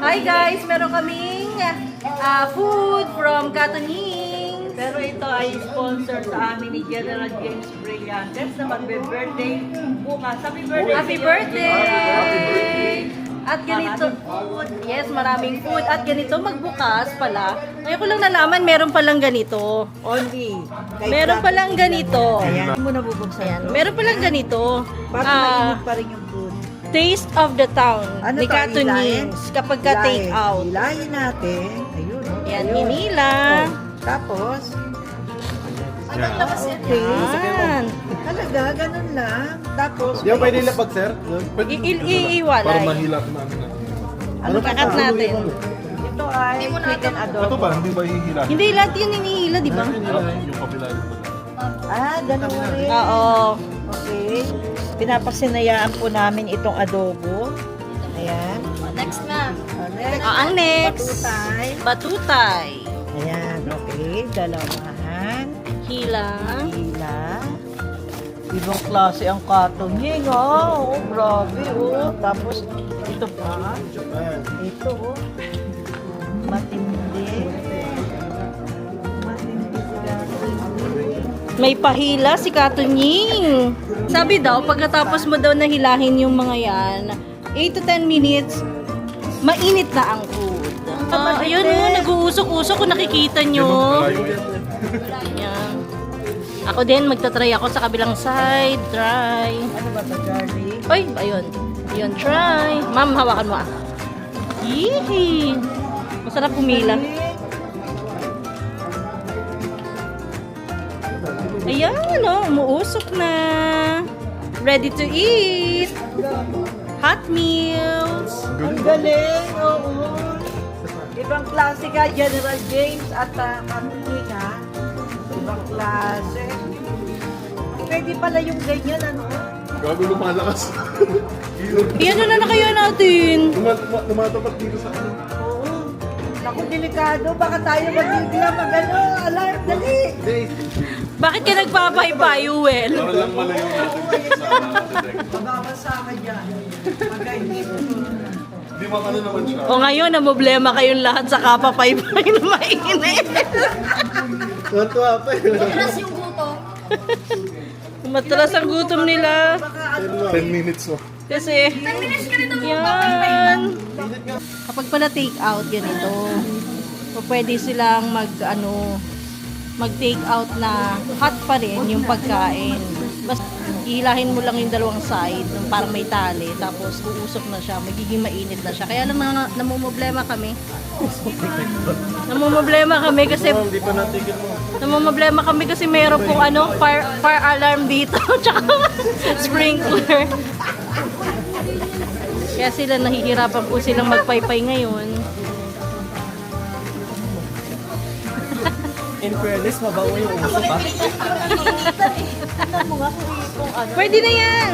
Hi guys! Meron kaming food from Katuning. Pero ito ay sponsor sa amin ni General James Brillantes na magbe-birthday bukas. Happy birthday! Happy birthday! At ganito, yes, maraming food. At ganito, magbukas pala. Ngayon ko lang nalaman, meron palang ganito. Only. Meron palang ganito. Ayan. Hindi mo nabubuksan. Ayan, meron palang ganito. Para mainit pa rin yung food. Taste of the Town Ano ni to, Katunings kapag ka take out. Hilahin natin. Ayun. Yan, Ayun. hinila. Tapos, Okay. Yan. talaga, ganun lang. Tapos, Yan pwede ilapag, sir? Pwede para Iiwalay. mahila na natin. ano pa Kakat natin. Ito ay chicken Ito adobo. ba? Hindi ba hihila? Hindi, lahat yun hinihila, di ba? Yung kabila yung kabila. Ah, ganun rin. Oo. Okay. Pinapasinayaan po namin itong adobo. Ayan. Next na. Next. Ang next. Patutay. Batutay. Ayan, okay. Dalawahan. Hila. Hila. Ibang klase ang katunying, oh. Oh, grabe, oh. Tapos, ito pa. Ito, oh. Matindi. Matindi sila. May pahila si Katunying. Sabi daw, pagkatapos mo daw nahilahin yung mga yan, 8 to 10 minutes, mainit na ang food. Ayun mo, nag-uusok-usok kung nakikita nyo. Yan. Ako din, magta-try ako sa kabilang side. Try. Ano ba ito, Charlie? Oy, ayun. Ayun, try. Ma'am, hawakan mo ah. Yee! Masarap pumila. Ayan, oh, umuusok na. Ready to eat. Hot meals. Ang galing, oo. Ibang klase ka, General James at katunying, ha? Ibang klase. Pwede pala yung ganyan, ano? Gago lumalakas. Iyan na kaya natin. Tumatapat dito sa ano. Oo. Naku, delikado. Baka tayo magigla mag-ano. Alarm, dali. Hindi. Bakit ka nagpapaypayo, Well? Para lang malayo natin sa direct. Mababasa ka dyan. Pagka hindi mo. Hindi makano naman siya. O ngayon, namblema kayong lahat sa kapapaypay na mainit. Tuwa pa yun. Matras ang gutom nila. 10 minutes mo. Kasi, yan. Kapag pala take out, ganito. So, pwede silang mag-take out na hot pa rin yung pagkain. Basta, ihilahin mo lang yung dalawang side, parang may tali, tapos uusok na siya, magiging mainit na siya. Kaya lang namumblema kami. Namumblema kami kasi Hindi pa natigil mo. namumblema kami kasi meron pong fire alarm dito, tsaka sprinkler. Kaya sila nahihirapan po silang magpaypay ngayon. In fairness, mabawa yung uso pa. Pwede na yan!